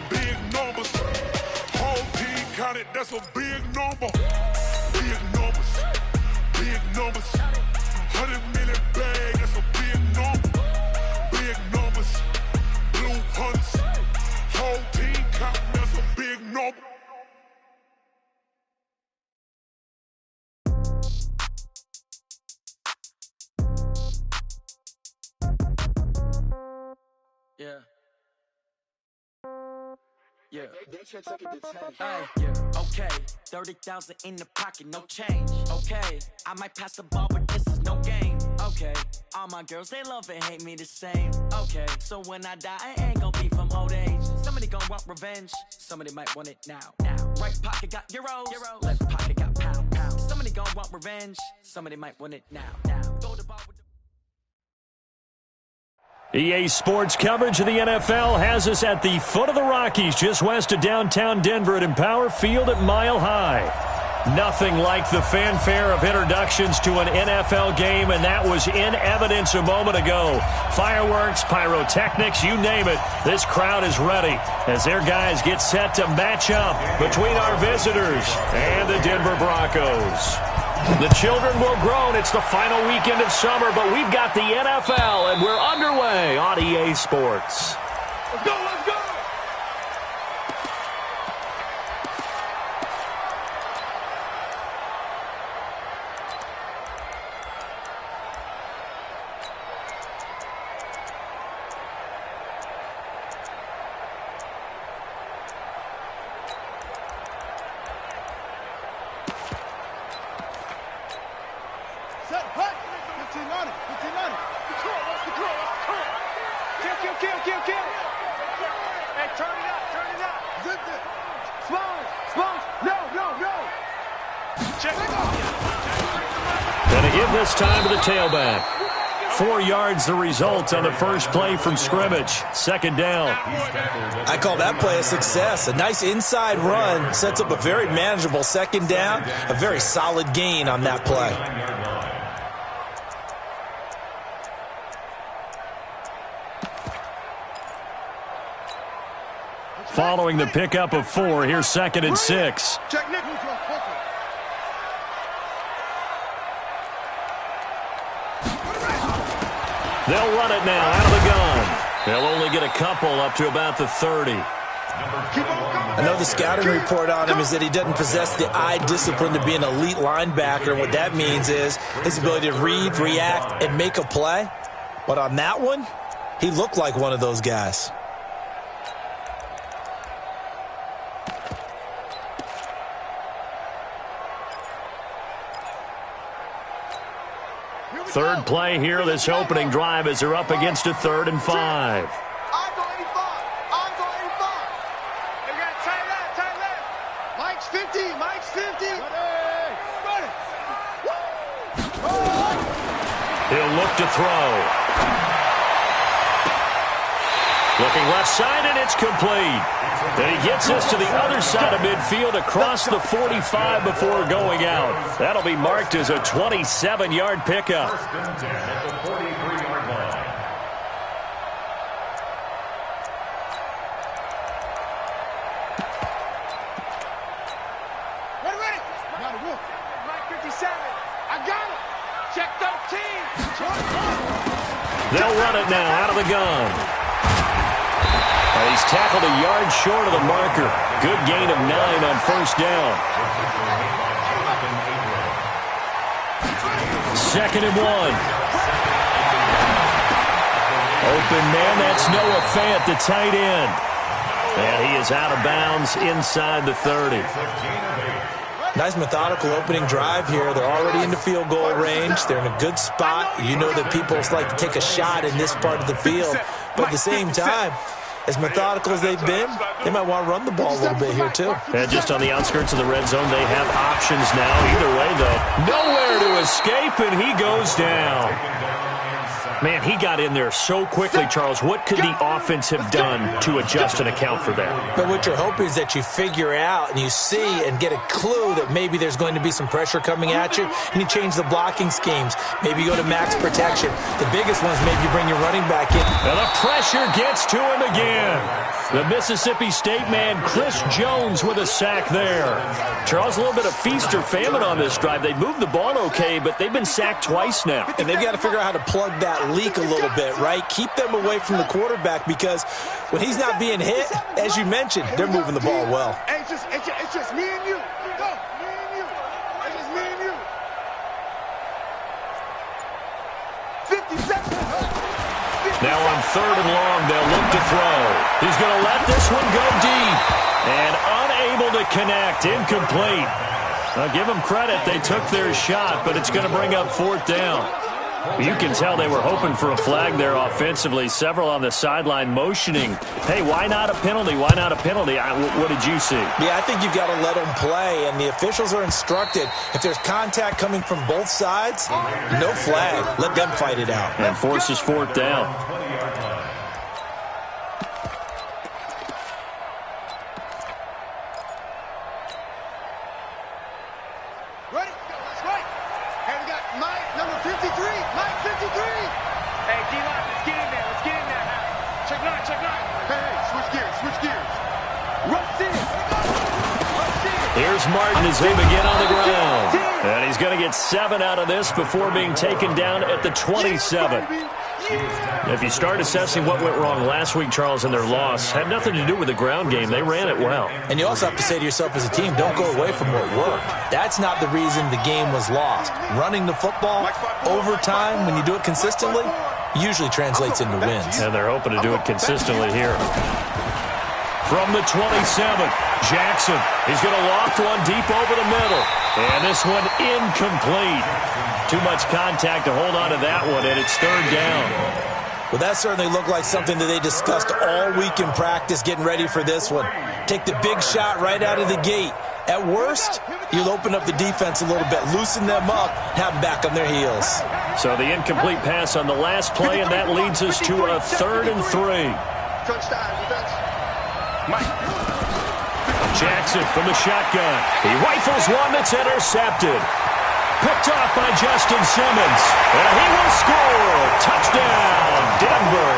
big numbers. Whole team counted, that's a big number. Big numbers, big numbers. 100 million bag, that's a big number. Big numbers, blue hunts. Whole team counting, that's a big number. Yeah. Yeah. Hey, yeah. Okay. 30,000 in the pocket, no change. Okay. I might pass the ball, but this is no game. Okay. All my girls, they love and hate me the same. Okay. So when I die, I ain't gonna be from old age. Somebody gonna want revenge. Somebody might want it now. Right pocket got euros. Left pocket got pound. Somebody gonna want revenge. Somebody might want it now. Throw the ball with the EA Sports coverage of the NFL has us at the foot of the Rockies, just west of downtown Denver at Empower Field at Mile High. Nothing like the fanfare of introductions to an NFL game, and that was in evidence a moment ago. Fireworks, pyrotechnics, you name it. This crowd is ready as their guys get set to match up between our visitors and the Denver Broncos. The children will groan. It's the final weekend of summer, but we've got the NFL, and we're underway on EA Sports. Let's go, let's go! And a give this time to the tailback. 4 yards the result on the first play from scrimmage. Second down. I call that play a success. A nice inside run sets up a very manageable second down. A very solid gain on that play. Following the pickup of 4, here's 2nd and 6. They'll run it now out of the gun. They'll only get a couple up to about the 30. I know the scouting report on him is that he doesn't possess the eye discipline to be an elite linebacker. And what that means is his ability to read, react, and make a play. But on that one, he looked like one of those guys. Third play here, this opening drive as they're up against a 3rd and 5. Mike's 50, Mike's 50. He'll look to throw. Looking left side, and it's complete. And he gets us to the other side of midfield across the 45 before going out. That'll be marked as a 27-yard pickup. Ready. Mike 57. I got it. Check 13. They'll run it now out of the gun. And he's tackled a yard short of the marker. Good gain of 9 on first down. 2nd and 1. Open man, that's Noah Fant, the tight end. And he is out of bounds inside the 30. Nice methodical opening drive here. They're already in the field goal range. They're in a good spot. You know that people like to take a shot in this part of the field. But at the same time, as methodical as they've been, they might want to run the ball a little bit here too. And just on the outskirts of the red zone, they have options now. Either way, though, nowhere to escape, and he goes down. Man, he got in there so quickly, Charles. What could the offense have done to adjust and account for that? But what you're hoping is that you figure out and you see and get a clue that maybe there's going to be some pressure coming at you, and you change the blocking schemes. Maybe you go to max protection. The biggest one is maybe you bring your running back in. And the pressure gets to him again. The Mississippi State man, Chris Jones, with a sack there. Charles, a little bit of feast or famine on this drive. They moved the ball okay, but they've been sacked twice now. And they've got to figure out how to plug that leak a little bit, right? Keep them away from the quarterback, because when he's not being hit, as you mentioned, they're moving the ball well. Hey, it's just me and you. Go, me and you. It's just me and you. 50 seconds. Now on 3rd and long, they'll look to throw. He's going to let this one go deep. And unable to connect, incomplete. Now give them credit, they took their shot, but it's going to bring up 4th down. You can tell they were hoping for a flag there offensively. Several on the sideline motioning, hey, why not a penalty? Why not a penalty? What did you see? Yeah, I think you've got to let them play, and the officials are instructed, if there's contact coming from both sides, no flag. Let them fight it out. And forces 4th down. Ready? That's right. Hey, we got Mike, number 53. Mike, 53. Hey, D-line, let's get in there. Let's get in there now. Check 9, check 9. Hey, switch gears, switch gears. Rush in. Here's Martin as they begin on the ground. And he's going to get 7 out of this before being taken down at the 27. If you start assessing what went wrong last week, Charles, in their loss, had nothing to do with the ground game. They ran it well. And you also have to say to yourself as a team, don't go away from what worked. That's not the reason the game was lost. Running the football, overtime, when you do it consistently, usually translates into wins. And they're hoping to do it consistently here. From the 27, Jackson. He's going to loft one deep over the middle. And this one incomplete. Too much contact to hold on to that one, and it's 3rd down. Well, that certainly looked like something that they discussed all week in practice, getting ready for this one. Take the big shot right out of the gate. At worst, you'll open up the defense a little bit, loosen them up, have them back on their heels. So the incomplete pass on the last play, and that leads us to a 3rd and 3. Touchdown, defense. Mike. Jackson from the shotgun. He rifles one that's intercepted. Picked off by Justin Simmons. And he will score. Touchdown, Denver.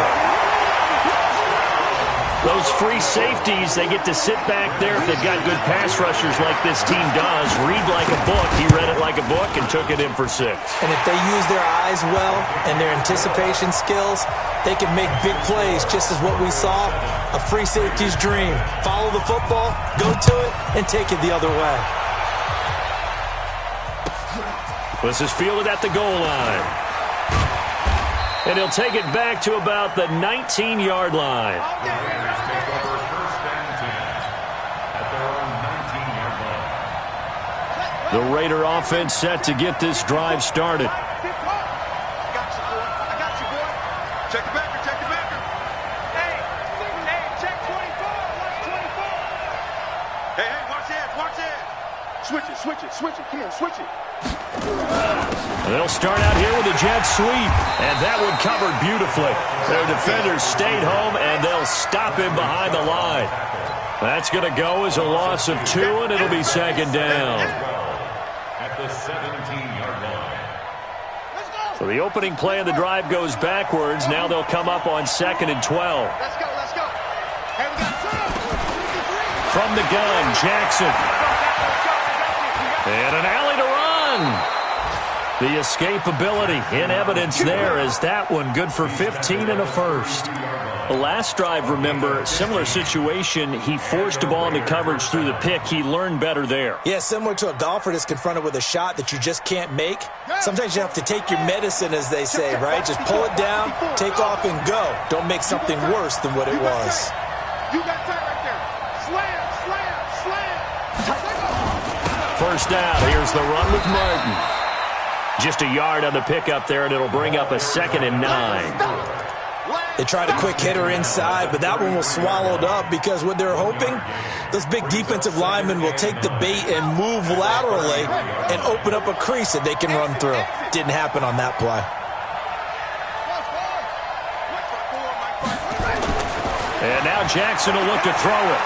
Those free safeties, they get to sit back there if they've got good pass rushers like this team does. Read like a book. He read it like a book and took it in for 6. And if they use their eyes well and their anticipation skills, they can make big plays, just as what we saw, a free safety's dream. Follow the football, go to it, and take it the other way. This is fielded at the goal line. And he'll take it back to about the 19-yard line. The Raider offense set to get this drive started. Check the backer, check the backer. Hey, check 24. Watch 24. Hey, watch that. Switch it. Come on, switch it. They'll start out here with a jet sweep, and that one covered beautifully. Their defenders stayed home, and they'll stop him behind the line. That's going to go as a loss of 2, and it'll be 2nd down. At the 17-yard line. So the opening play of the drive goes backwards. Now they'll come up on 2nd and 12. Let's go. Hey, we got 2. From the gun, Jackson. And an alley to run. The escapability in evidence there as that one good for 15 and a first. The last drive, remember, similar situation. He forced a ball into coverage through the pick. He learned better there. Yeah, similar to a golfer that's confronted with a shot that you just can't make. Sometimes you have to take your medicine, as they say, right? Just pull it down, take off, and go. Don't make something worse than what it was. You got time right there. Slam. First down. Here's the run with Martin. Just a yard on the pickup there, and it'll bring up a 2nd and 9. They tried a quick hitter inside, but that one was swallowed up because what they're hoping, those big defensive linemen will take the bait and move laterally and open up a crease that they can run through. Didn't happen on that play. And now Jackson will look to throw it.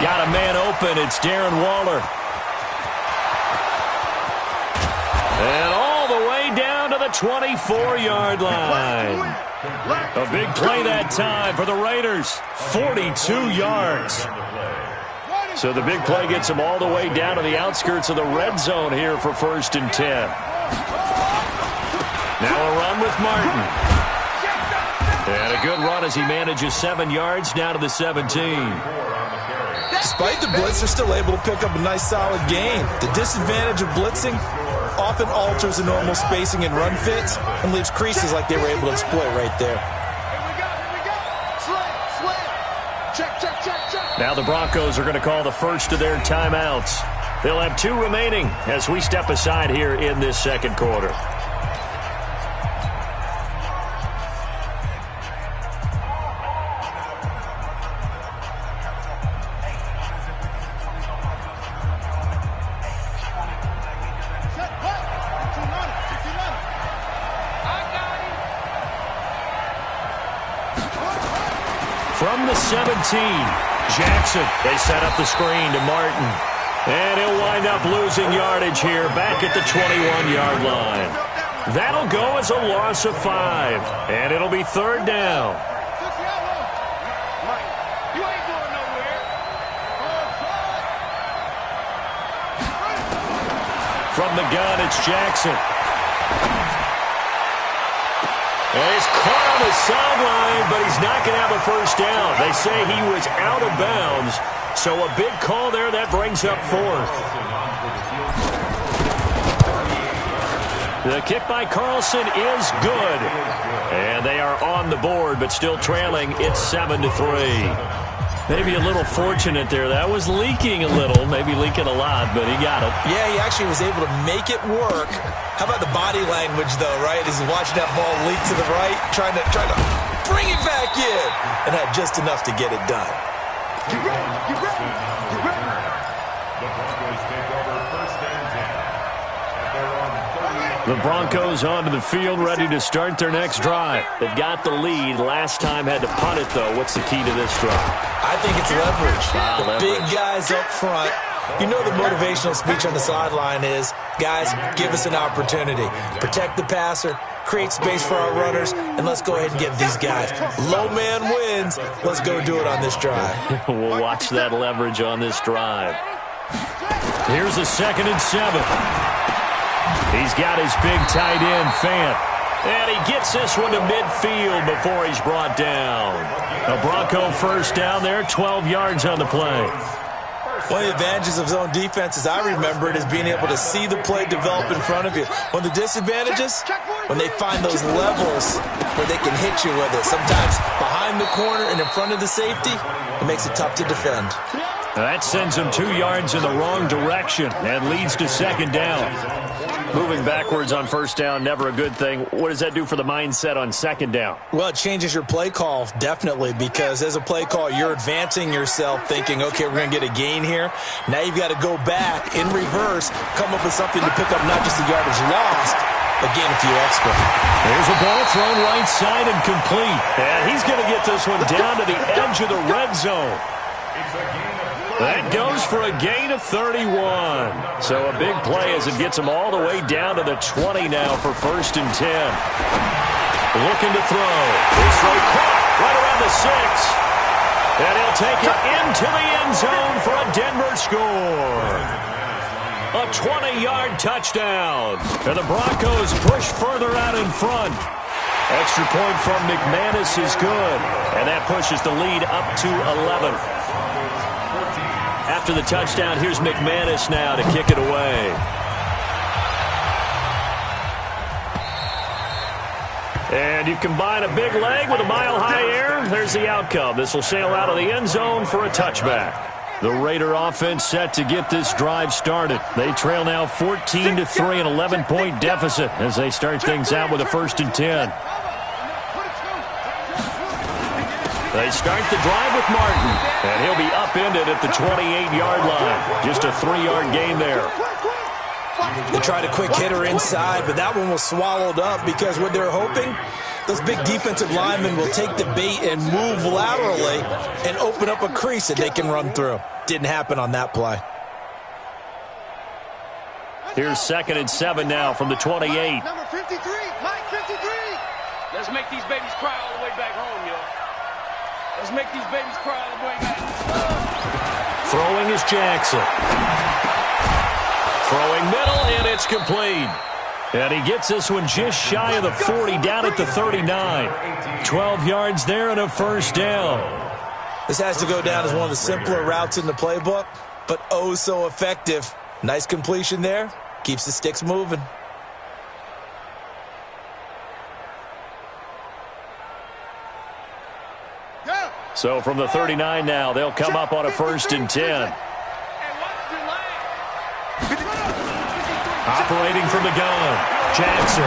Got a man open. It's Darren Waller. And all the way down to the 24-yard line. A big play that time for the Raiders. 42 yards. So the big play gets them all the way down to the outskirts of the red zone here for 1st and 10. Now a run with Martin. And a good run as he manages 7 yards down to the 17. Despite the blitz, they're still able to pick up a nice solid gain. The disadvantage of blitzing often alters the normal spacing and run fits and leaves creases like they were able to exploit right there. Now the Broncos are going to call the first of their timeouts. They'll have 2 remaining as we step aside here in this second quarter. From the 17, Jackson. They set up the screen to Martin. And he'll wind up losing yardage here back at the 21-yard line. That'll go as a loss of 5. And it'll be 3rd down. From the gun, it's Jackson. And he's caught on the sideline, but he's not going to have a first down. They say he was out of bounds, so a big call there. That brings up 4th. The kick by Carlson is good. And they are on the board, but still trailing. It's 7-3. Maybe a little fortunate there. That was leaking a little, maybe leaking a lot, but he got it. Yeah, he actually was able to make it work. How about the body language, though, right? As he's watching that ball leak to the right, trying to bring it back in, and had just enough to get it done. Get ready, get ready, get ready. The Broncos take over 1st and 10. And they're on 30. The Broncos onto the field, ready to start their next drive. They've got the lead. Last time had to punt it, though. What's the key to this drive? I think it's leverage. The Leverage. big guys up front. You know the motivational speech on the sideline is, guys, give us an opportunity. Protect the passer, create space for our runners, and let's go ahead and get these guys. Low man wins. Let's go do it on this drive. We'll watch that leverage on this drive. Here's a 2nd and 7. He's got his big tight end, Fant. And he gets this one to midfield before he's brought down. A Bronco first down there, 12 yards on the play. One of the advantages of zone defense, as I remember it, is being able to see the play develop in front of you. One of the disadvantages, when they find those levels where they can hit you with it. Sometimes behind the corner and in front of the safety, it makes it tough to defend. That sends him 2 yards in the wrong direction and leads to 2nd down. Moving backwards on 1st down, never a good thing. What does that do for the mindset on 2nd down? Well, it changes your play call, definitely, because as a play call, you're advancing yourself thinking, okay, we're going to get a gain here. Now you've got to go back in reverse, come up with something to pick up not just the yardage lost, but gain a few extra. There's a ball thrown right side and complete. And he's going to get this one down to the edge of the red zone. That goes for a gain of 31. So a big play as it gets him all the way down to the 20 now for 1st and 10. Looking to throw. This throw caught right around the 6. And he'll take it into the end zone for a Denver score. A 20-yard touchdown. And the Broncos push further out in front. Extra point from McManus is good. And that pushes the lead up to 11. After the touchdown, here's McManus now to kick it away. And you combine a big leg with a mile-high air, there's the outcome. This will sail out of the end zone for a touchback. The Raider offense set to get this drive started. They trail now 14-3, an 11-point deficit as they start things out with a 1st and 10. They start the drive with Martin, and he'll be upended at the 28-yard line. Just a 3-yard gain there. They tried a quick hitter inside, but that one was swallowed up because what they're hoping, those big defensive linemen will take the bait and move laterally and open up a crease that they can run through. Didn't happen on that play. Here's 2nd and 7 now from the 28. Number 53, Mike 53. Let's make these babies cry all the way back home, yo. Let's make these babies cry all the way back. Throwing is Jackson. Throwing middle, and it's complete. And he gets this one just shy of the 40, down at the 39. 12 yards there and a first down. This has to go down as one of the simpler routes in the playbook, but oh so effective. Nice completion there. Keeps the sticks moving. So from the 39 now, they'll come up on a 1st and 10. Operating from the gun, Jackson.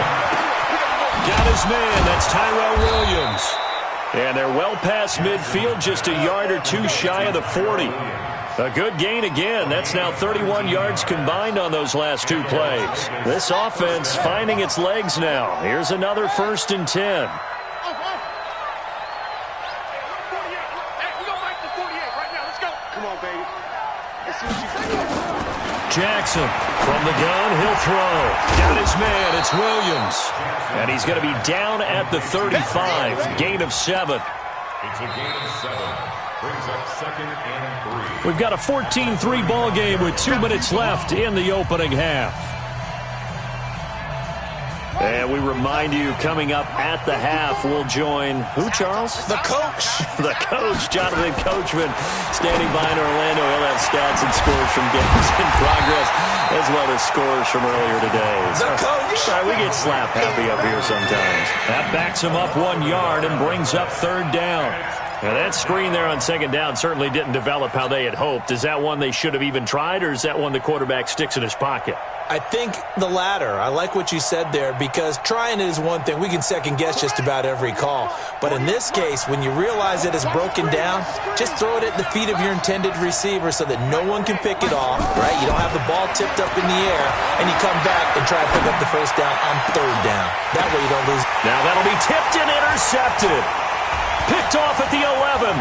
Got his man, that's Tyrell Williams. And they're well past midfield, just a yard or two shy of the 40. A good gain again. That's now 31 yards combined on those last two plays. This offense finding its legs now. Here's another 1st and 10. Jackson from the gun, he'll throw. Got his man, it's Williams. And he's going to be down at the 35. Gain of 7. It's a gain of 7. Brings up 2nd and 3. We've got a 14-3 ball game with 2 minutes left in the opening half. And we remind you, coming up at the half, we'll join who, Charles? The coach. The coach, Jonathan Coachman, standing by in Orlando. He'll have stats and scores from games in progress, as well as scores from earlier today. The coach. All right, we get slap happy up here sometimes. That backs him up 1 yard and brings up 3rd down. Now that screen there on 2nd down certainly didn't develop how they had hoped. Is that one they should have even tried, or is that one the quarterback sticks in his pocket? I think the latter. I like what you said there, because trying it is one thing. We can second-guess just about every call. But in this case, when you realize that it's broken down, just throw it at the feet of your intended receiver so that no one can pick it off, right? You don't have the ball tipped up in the air, and you come back and try to pick up the 1st down on 3rd down. That way you don't lose. Now that'll be tipped and intercepted. Picked off at the 11.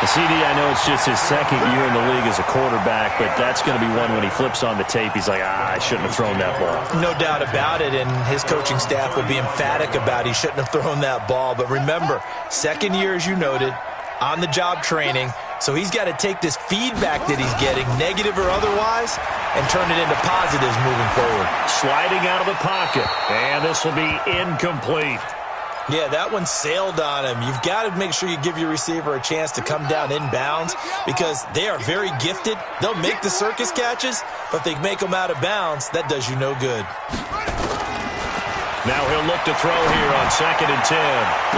CD, I know it's just his 2nd year in the league as a quarterback, but that's going to be one when he flips on the tape, he's like, I shouldn't have thrown that ball. No doubt about it, and his coaching staff will be emphatic about he shouldn't have thrown that ball. But remember, 2nd year, as you noted, on-the-job training, so he's got to take this feedback that he's getting, negative or otherwise, and turn it into positives moving forward. Sliding out of the pocket, and this will be incomplete. Yeah, that one sailed on him. You've got to make sure you give your receiver a chance to come down inbounds, because they are very gifted. They'll make the circus catches, but if they make them out of bounds, that does you no good. Now he'll look to throw here on 2nd and 10.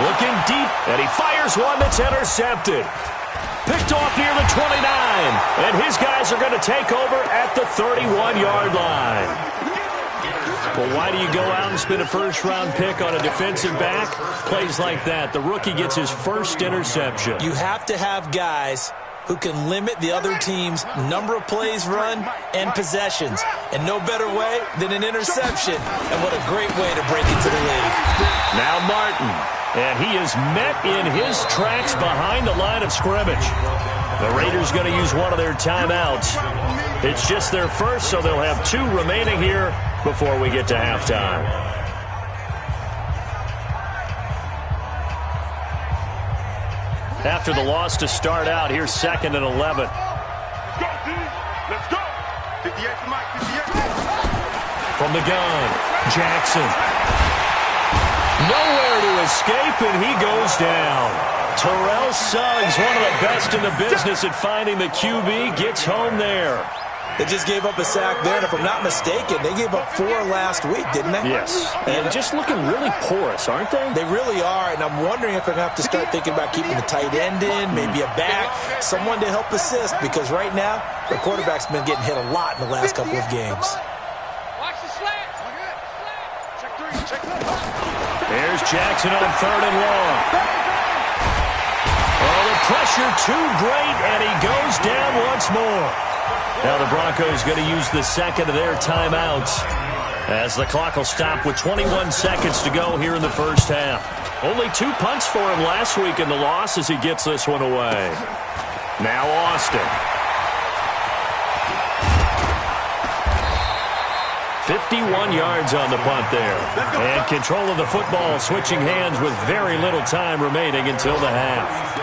Looking deep, and he fires one that's intercepted. Picked off near the 29, and his guys are going to take over at the 31-yard line. Well, why do you go out and spend a 1st-round pick on a defensive back? Plays like that. The rookie gets his 1st interception. You have to have guys who can limit the other team's number of plays run and possessions. And no better way than an interception. And what a great way to break into the league. Now Martin. And he is met in his tracks behind the line of scrimmage. The Raiders going to use one of their timeouts. It's just their first, so they'll have 2 remaining here before we get to halftime. After the loss to start out, here's 2nd and 11. Let's go, dude. Let's go. 58 for Mike, 58. From the gun, Jackson. Nowhere to escape, and he goes down. Terrell Suggs, one of the best in the business at finding the QB, gets home there. They just gave up a sack there, and if I'm not mistaken, they gave up 4 last week, didn't they? Yes. And just looking really porous, aren't they? They really are, and I'm wondering if they're going to have to start thinking about keeping the tight end in, maybe a back, someone to help assist, because right now, the quarterback's been getting hit a lot in the last couple of games. Watch the slant. Check 3, check 4. There's Jackson on 3rd and long. Oh, the pressure too great, and he goes down once more. Now the Broncos going to use the second of their timeouts as the clock will stop with 21 seconds to go here in the first half. Only 2 punts for him last week in the loss as he gets this one away. Now Austin. 51 yards on the punt there. And control of the football switching hands with very little time remaining until the half.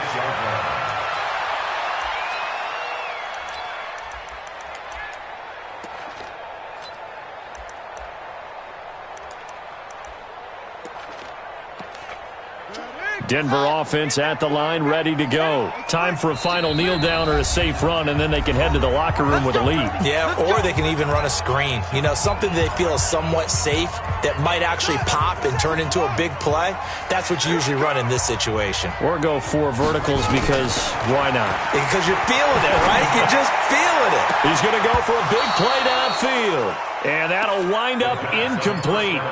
Denver offense at the line, ready to go. Time for a final kneel down or a safe run, and then they can head to the locker room with a lead. Yeah, or they can even run a screen. You know, something they feel is somewhat safe that might actually pop and turn into a big play. That's what you usually run in this situation. Or go 4 verticals because why not? Because you're feeling it, right? You're just feeling it. He's going to go for a big play downfield. And that'll wind up incomplete.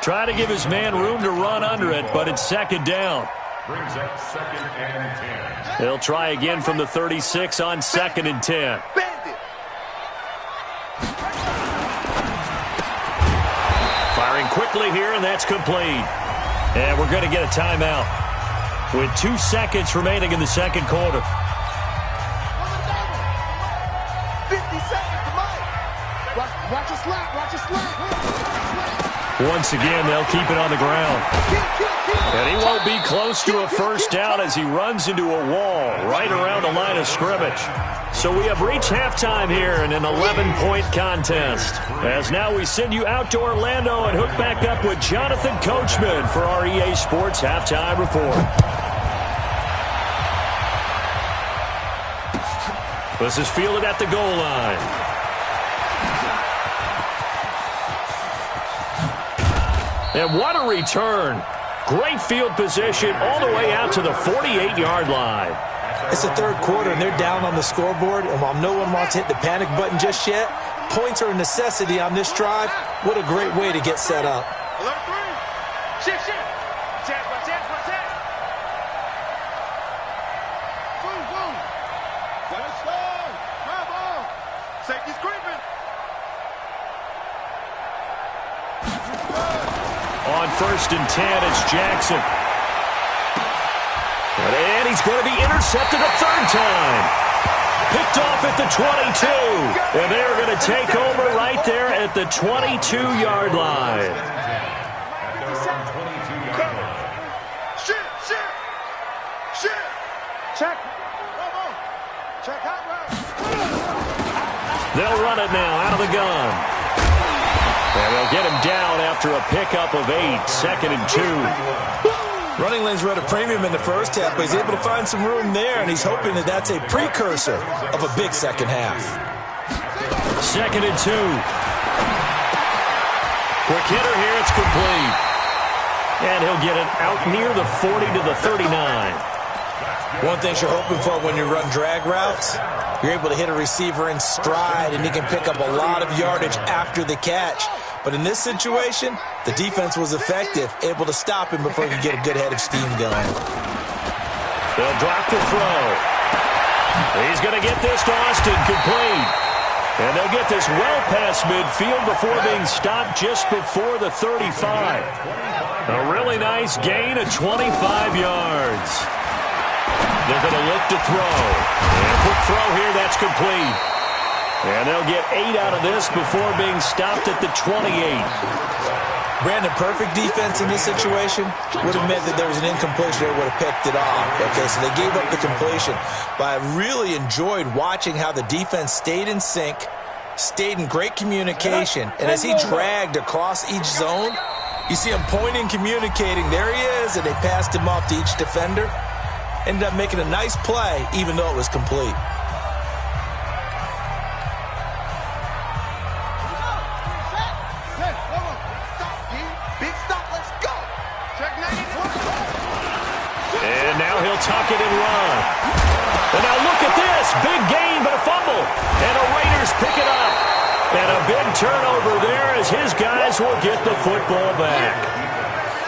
Try to give his man room to run under it, but it's second down. Brings up 2nd and 10. They'll try again from the 36 on 2nd and 10. Firing quickly here, and that's complete. And we're going to get a timeout with 2 seconds remaining in the second quarter. 50 seconds to Mike. Watch your slap, watch your slap. Once again, they'll keep it on the ground. And he won't be close to a first down as he runs into a wall right around the line of scrimmage. So we have reached halftime here in an 11-point contest. As now we send you out to Orlando and hook back up with Jonathan Coachman for our EA Sports Halftime Report. This is fielded at the goal line. And what a return. Great field position all the way out to the 48-yard line. It's the third quarter, and they're down on the scoreboard. And while no one wants to hit the panic button just yet, points are a necessity on this drive. What a great way to get set up. Alert 3. Shift. Check. Boom. Let's go. Bravo. Safety's creeping. On 1st and 10, it's Jackson. And he's going to be intercepted a third time. Picked off at the 22. And they're going to take over right there at the 22-yard line. Shit. Check. Check out right. They'll run it now out of the gun. And they'll get him down after a pickup of 8, 2nd and 2. Running lanes were at a premium in the first half, but he's able to find some room there, and he's hoping that that's a precursor of a big second half. 2nd and 2. Quick hitter here, it's complete. And he'll get it out near the 40 to the 39. One thing you're hoping for when you run drag routes, you're able to hit a receiver in stride, and he can pick up a lot of yardage after the catch. But in this situation, the defense was effective, able to stop him before he could get a good head of steam going. They'll drop the throw. He's going to get this to Austin complete. And they'll get this well past midfield before being stopped just before the 35. A really nice gain of 25 yards. They're going to look to throw. And a quick throw here, that's complete. And they'll get 8 out of this before being stopped at the 28. Brandon, perfect defense in this situation would have meant that there was an incompletion. They would have picked it off. Okay, so they gave up the completion. But I really enjoyed watching how the defense stayed in sync, stayed in great communication. And as he dragged across each zone, you see him pointing, communicating. There he is, and they passed him off to each defender. Ended up making a nice play, even though it was complete. And now he'll tuck it and run. And now look at this. Big gain, but a fumble. And the Raiders pick it up. And a big turnover there as his guys will get the football back.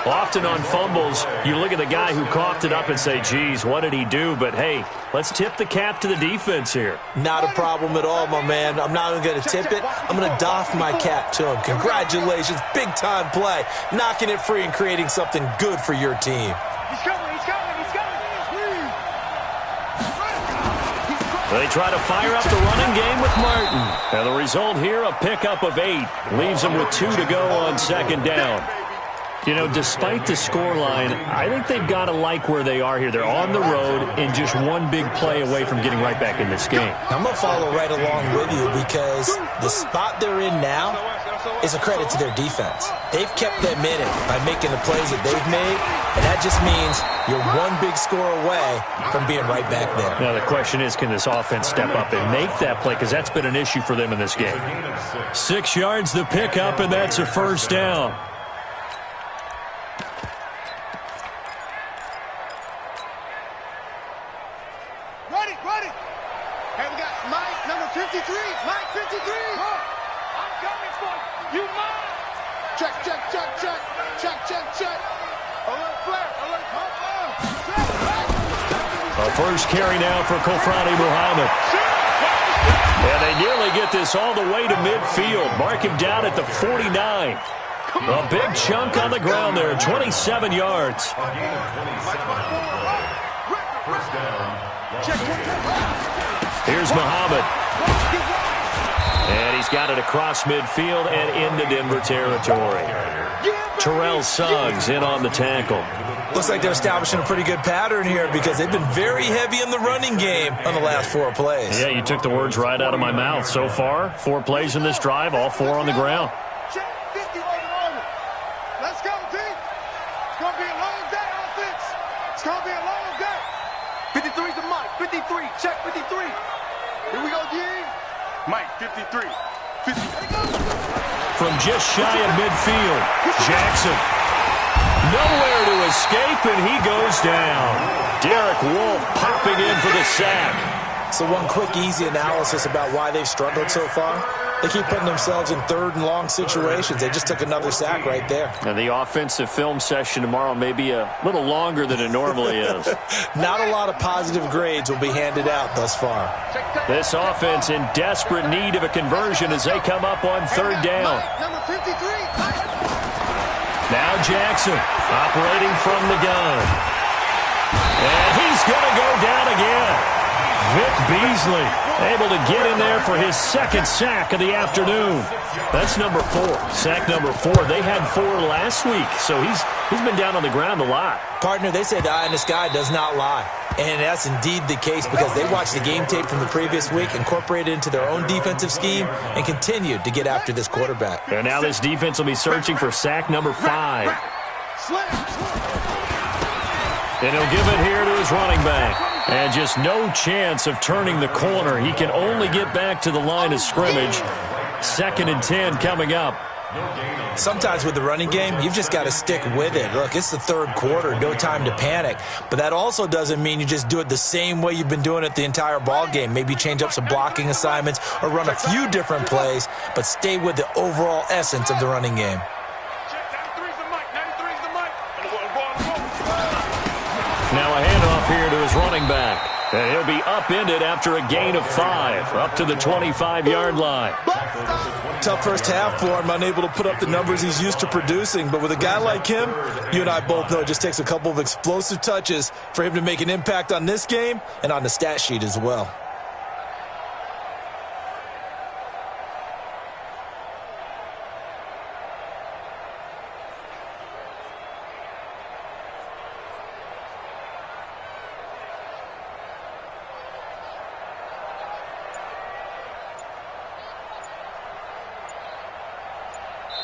Often on fumbles, you look at the guy who coughed it up and say, geez, what did he do? But, hey, let's tip the cap to the defense here. Not a problem at all, my man. I'm not even going to tip it. I'm going to doff my cap to him. Congratulations. Big-time play. Knocking it free and creating something good for your team. He's coming, he's coming, he's coming. They try to fire up the running game with Martin. And the result here, a pickup of 8. Leaves them with 2 to go on second down. You know, despite the scoreline, I think they've got to like where they are here. They're on the road and just one big play away from getting right back in this game. I'm going to follow right along with you because the spot they're in now is a credit to their defense. They've kept them in it by making the plays that they've made, and that just means you're one big score away from being right back there. Now, the question is, can this offense step up and make that play? Because that's been an issue for them in this game. 6 yards the pickup, and that's a first down. Ready. Hey, we got Mike, number 53. Mike, 53. I'm coming for you. You mine. Check. Alert flash. A first carry now for Kofrani Muhammad. And they nearly get this all the way to midfield. Mark him down at the 49. A big chunk on the ground there, 27 yards. Here's Muhammad. And he's got it across midfield and into Denver territory. Terrell Suggs in on the tackle. Looks like they're establishing a pretty good pattern here because they've been very heavy in the running game on the last 4 plays. Yeah, you took the words right out of my mouth. So far, 4 plays in this drive, all 4 on the ground. Let's go, team. It's going to be a long day, offense. It's going to be a long day. 53's the Mike. 53. Check 53. Here we go, D. Mike, 53. 50. From just shy of midfield, Jackson. Nowhere to escape, and he goes down. Derek Wolfe popping in for the sack. So one quick, easy analysis about why they've struggled so far. They keep putting themselves in 3rd and long situations. They just took another sack right there. And the offensive film session tomorrow may be a little longer than it normally is. Not a lot of positive grades will be handed out thus far. This offense in desperate need of a conversion as they come up on 3rd down. Number 53. Now Jackson operating from the gun. And he's going to go down again. Vic Beasley able to get in there for his 2nd sack of the afternoon. That's number 4. Sack number 4. They had 4 last week, so he's been down on the ground a lot. Partner, they say the eye in the sky does not lie. And that's indeed the case because they watched the game tape from the previous week, incorporated it into their own defensive scheme, and continued to get after this quarterback. And now this defense will be searching for sack number 5. And he'll give it here to his running back. And just no chance of turning the corner. He can only get back to the line of scrimmage. 2nd and 10 coming up. Sometimes with the running game, you've just got to stick with it. Look, it's the 3rd quarter, no time to panic. But that also doesn't mean you just do it the same way you've been doing it the entire ball game. Maybe change up some blocking assignments or run a few different plays, but stay with the overall essence of the running game. Now a handoff here to his running back. And he'll be upended after a gain of 5, up to the 25-yard line. Tough first half for him, unable to put up the numbers he's used to producing. But with a guy like him, you and I both know it just takes a couple of explosive touches for him to make an impact on this game and on the stat sheet as well.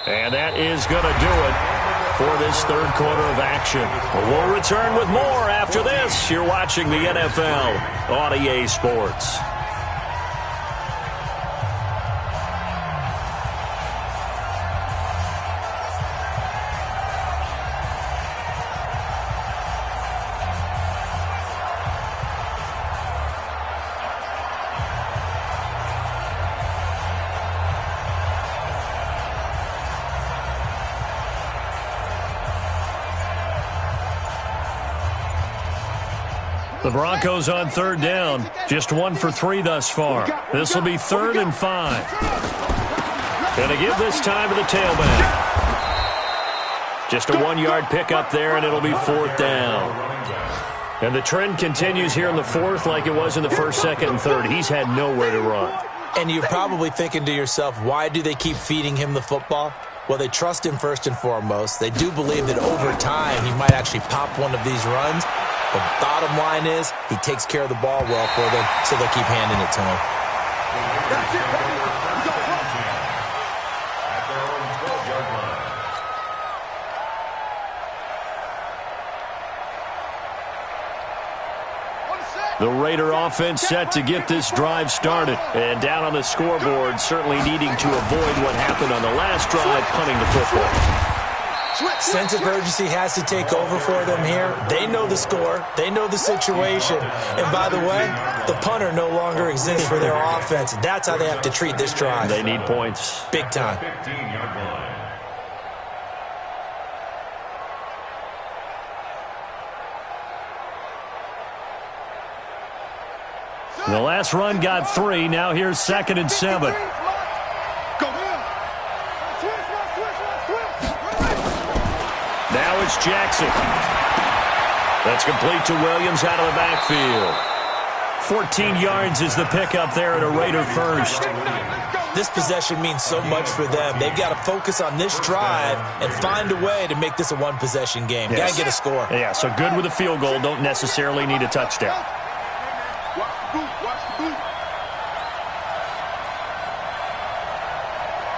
And that is going to do it for this 3rd quarter of action. We'll return with more after this. You're watching the NFL on EA Sports. The Broncos on third down. Just 1 for 3 thus far. This will be 3rd and 5. Going to give this time to the tailback. Just a 1-yard pickup there, and it'll be 4th down. And the trend continues here in the 4th like it was in the 1st, 2nd, and 3rd. He's had nowhere to run. And you're probably thinking to yourself, why do they keep feeding him the football? Well, they trust him first and foremost. They do believe that over time he might actually pop one of these runs. But bottom line is he takes care of the ball well for them, so they'll keep handing it to him. That's it, baby. The Raider offense set to get this drive started. And down on the scoreboard, certainly needing to avoid what happened on the last drive, punting the football. Sense of urgency has to take over for them here. They know the score. They know the situation. And by the way, the punter no longer exists for their offense. That's how they have to treat this drive. They need points. Big time. The last run got 3. Now here's 2nd and 7. Now it's Jackson. That's complete to Williams out of the backfield. 14 yards is the pickup there at a Raider first. This possession means so much for them. They've got to focus on this drive and find a way to make this a one-possession game. Yes. Got to get a score. Yeah, so good with a field goal. Don't necessarily need a touchdown. Watch the boot.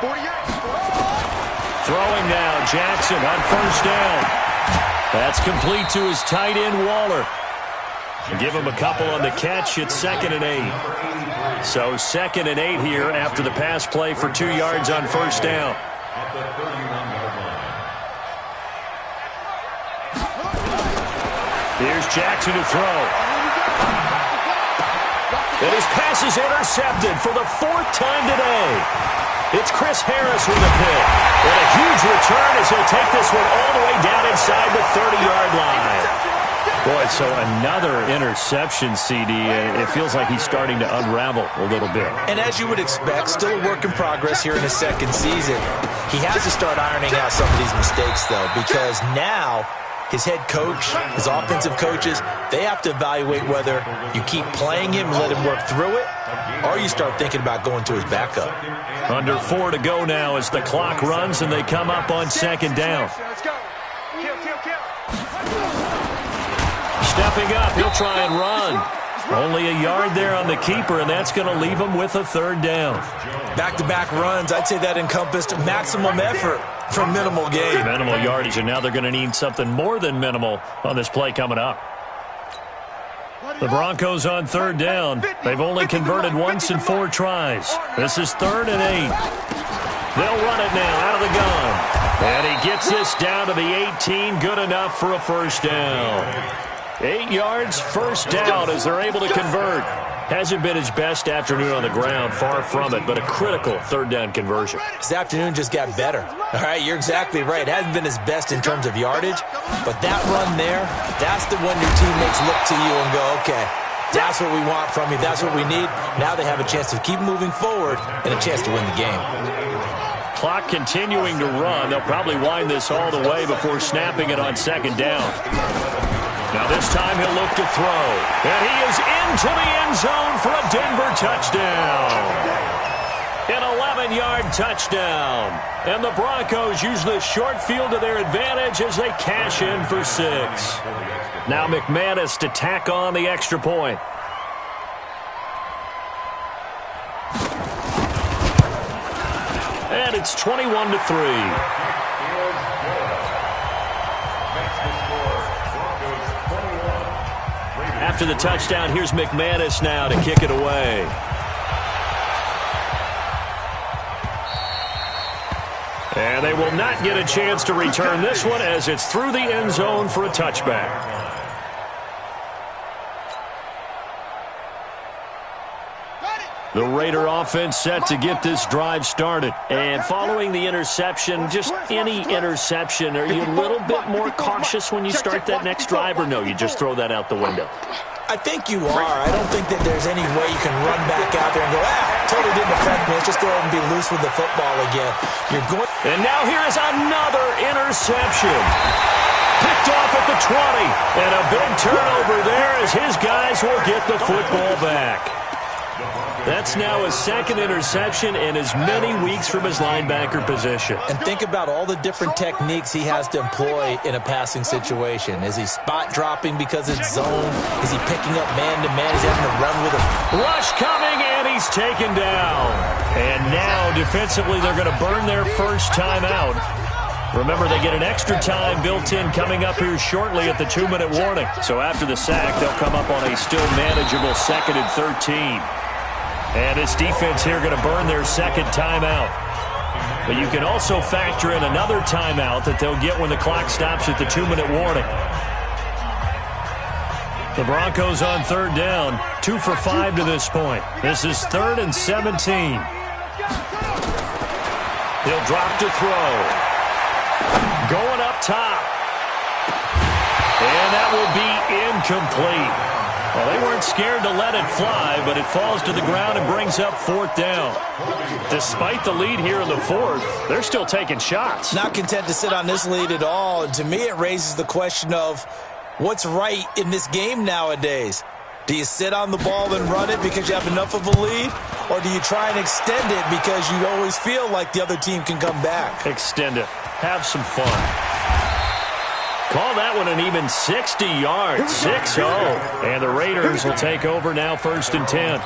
48. Throwing now, Jackson on first down. That's complete to his tight end, Waller. Give him a couple on the catch. It's 2nd and 8. So 2nd and 8 here after the pass play for 2 yards on first down. Here's Jackson to throw. And his pass is intercepted for the 4th time today. It's Chris Harris with a pick. And a huge return as he'll take this one all the way down inside the 30-yard line. Boy, so another interception, CD. It feels like he's starting to unravel a little bit. And as you would expect, still a work in progress here in his 2nd season. He has to start ironing out some of these mistakes, though, because now his head coach, his offensive coaches, they have to evaluate whether you keep playing him and let him work through it, or you start thinking about going to his backup. Under 4 to go now as the clock runs and they come up on 2nd down. Let's go. Kill. Stepping up, he'll try and run. Only a yard there on the keeper, and that's going to leave him with a 3rd down. Back-to-back runs, I'd say that encompassed maximum effort for minimal gain. Minimal yardage, and now they're going to need something more than minimal on this play coming up. The Broncos on 3rd down. They've only converted once in 4 tries. This is 3rd and 8. They'll run it now out of the gun. And he gets this down to the 18. Good enough for a first down. 8 yards, first down as they're able to convert. Hasn't been his best afternoon on the ground, far from it, but a critical 3rd down conversion. His afternoon just got better. All right, you're exactly right. It hasn't been his best in terms of yardage, but that run there, that's the one your teammates look to you and go, okay, that's what we want from you. That's what we need. Now they have a chance to keep moving forward and a chance to win the game. Clock continuing to run. They'll probably wind this all the way before snapping it on 2nd down. Now this time he'll look to throw. And he is into the end zone for a Denver touchdown. An 11-yard touchdown. And the Broncos use this short field to their advantage as they cash in for 6. Now McManus to tack on the extra point. And it's 21-3. After the touchdown, here's McManus now to kick it away. And they will not get a chance to return this one as it's through the end zone for a touchback. The Raider offense set to get this drive started. And following the interception, just any interception, are you a little bit more cautious when you start that next drive, or no, you just throw that out the window? I think you are. I don't think that there's any way you can run back out there and go, totally didn't affect me. Let's just go ahead and be loose with the football again. You're going. And now here's another interception. Picked off at the 20. And a big turnover there as his guys will get the football back. That's now his second interception in as many weeks from his linebacker position. And think about all the different techniques he has to employ in a passing situation. Is he spot dropping because it's zone? Is he picking up man-to-man? Is he having to run with a rush coming, and he's taken down. And now defensively they're going to burn their first timeout. Remember, they get an extra time built in coming up here shortly at the 2-minute warning. So after the sack, they'll come up on a still manageable 2nd and 13. And this defense here going to burn their second timeout. But you can also factor in another timeout that they'll get when the clock stops at the 2-minute warning. The Broncos on third down, 2 for 5 to this point. This is 3rd and 17. He'll drop to throw. Going up top. And that will be incomplete. Well, they weren't scared to let it fly, but it falls to the ground and brings up 4th down. Despite the lead here in the 4th, they're still taking shots. Not content to sit on this lead at all. And to me, it raises the question of what's right in this game nowadays. Do you sit on the ball and run it because you have enough of a lead? Or do you try and extend it because you always feel like the other team can come back? Extend it. Have some fun. Call that one an even 60 yards, 6-0. And the Raiders will take over now, 1st and 10.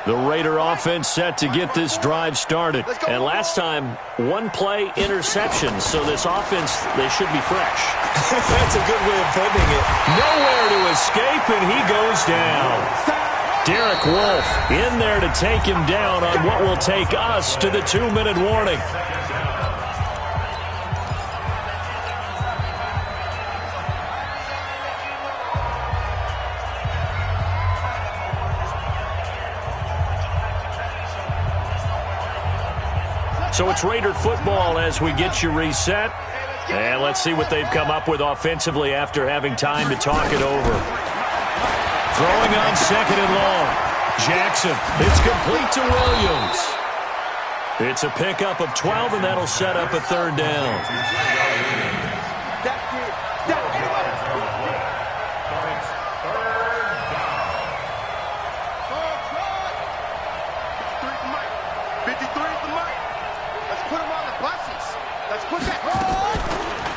The Raider offense set to get this drive started. And last time, 1-play interception. So this offense, they should be fresh. That's a good way of putting it. Nowhere to escape, and he goes down. Derek Wolfe in there to take him down on what will take us to the 2-minute warning. So it's Raider football as we get you reset. And let's see what they've come up with offensively after having time to talk it over. Throwing on 2nd and long. Jackson, it's complete to Williams. It's a pickup of 12, and that'll set up a 3rd down.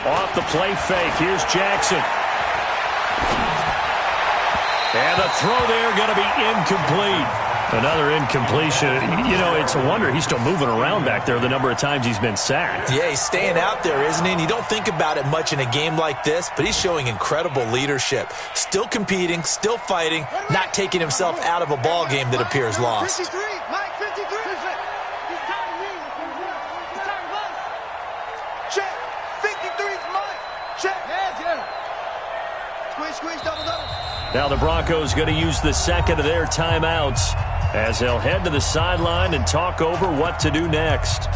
Off the play fake, here's Jackson. And the throw there going to be incomplete. Another incompletion. You know, it's a wonder he's still moving around back there the number of times he's been sacked. Yeah, he's staying out there, isn't he? And you don't think about it much in a game like this, but he's showing incredible leadership. Still competing, still fighting, not taking himself out of a ball game that appears lost. 53, Mike, 53. Check. 53's Mike. Check. Squeeze, double. Now the Broncos going to use the second of their timeouts as they'll head to the sideline and talk over what to do next.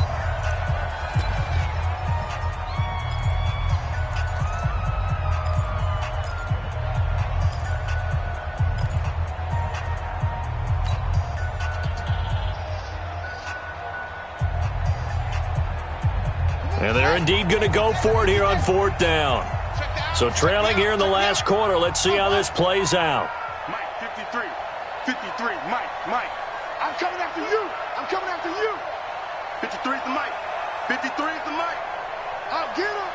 And they're indeed going to go for it here on 4th down. So trailing here in the last quarter. Let's see how this plays out. Mike, 53. 53, Mike. I'm coming after you. 53 is the Mike. 53 is the Mike. Oh, get him.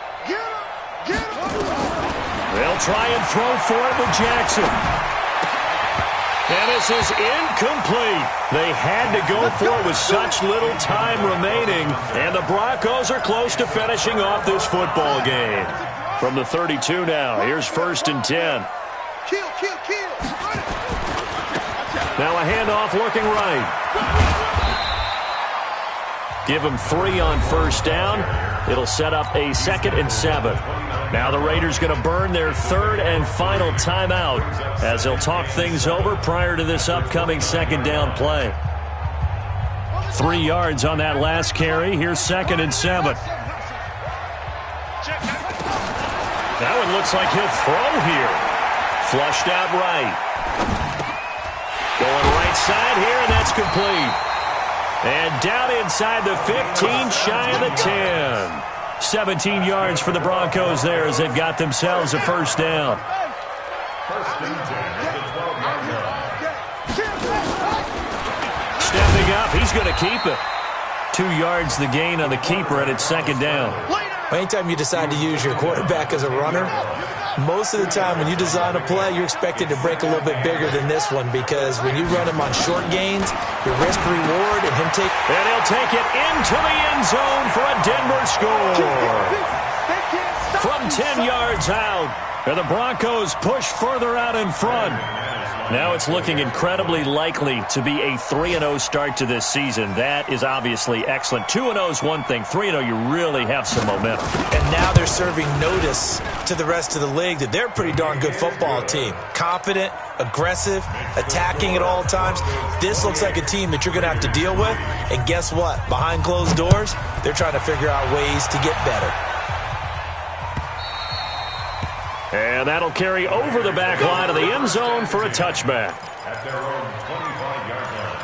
They'll try and throw for it with Jackson. And this is incomplete. They had to go for it with such little time remaining. And the Broncos are close to finishing off this football game. From the 32 now, here's 1st and 10. Kill. Now a handoff looking right. Give them 3 on first down. It'll set up a 2nd and 7. Now the Raiders going to burn their 3rd and final timeout as they'll talk things over prior to this upcoming 2nd down play. 3 yards on that last carry. Here's 2nd and 7. That one looks like he'll throw here. Flushed out right. Going right side here, and that's complete. And down inside the 15, shy of the 10. 17 yards for the Broncos there as they've got themselves a first down. Stepping up, he's going to keep it. 2 yards the gain on the keeper, and it's 2nd down. Anytime you decide to use your quarterback as a runner, most of the time when you design a play, you're expected to break a little bit bigger than this one because when you run him on short gains, your risk-reward and him take... And he'll take it into the end zone for a Denver score. From 10 yards out, and the Broncos push further out in front. Now it's looking incredibly likely to be a 3-0 start to this season. That is obviously excellent. 2-0 is one thing. 3-0, you really have some momentum. And now they're serving notice to the rest of the league that they're a pretty darn good football team. Confident, aggressive, attacking at all times. This looks like a team that you're going to have to deal with. And guess what? Behind closed doors, they're trying to figure out ways to get better. And that'll carry over the back line of the end zone for a touchback. At their own 25-yard line.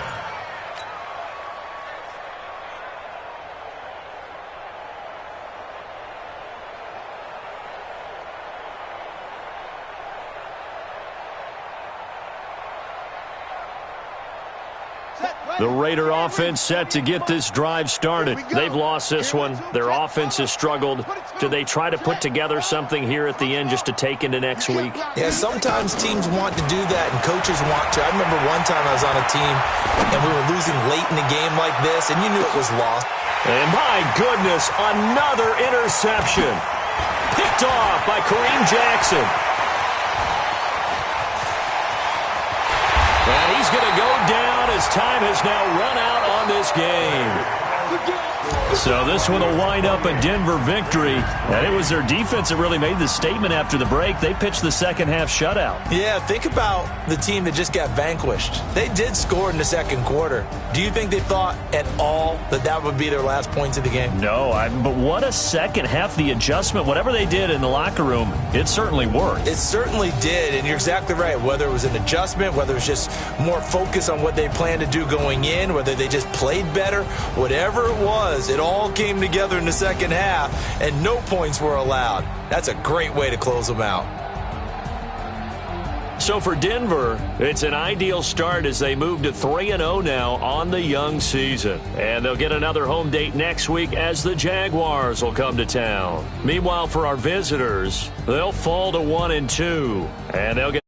The Raider offense set to get this drive started. They've lost this one. Their offense has struggled. Do they try to put together something here at the end just to take into next week? Yeah, sometimes teams want to do that and coaches want to. I remember one time I was on a team and we were losing late in the game like this and you knew it was lost. And my goodness, another interception. Picked off by Kareem Jackson. And he's going to go down as time has now run out on this game. So this one will wind up a Denver victory. And it was their defense that really made the statement after the break. They pitched the second half shutout. Yeah, think about the team that just got vanquished. They did score in the second quarter. Do you think they thought at all that that would be their last points of the game? No, but what a second half. The adjustment, whatever they did in the locker room, it certainly worked. It certainly did, and you're exactly right. Whether it was an adjustment, whether it was just more focus on what they planned to do going in, whether they just played better, whatever it was, it all came together in the second half, and no points were allowed. That's a great way to close them out. So for Denver, it's an ideal start as they move to 3-0 now on the young season. And they'll get another home date next week as the Jaguars will come to town. Meanwhile, for our visitors, they'll fall to 1-2, and they'll get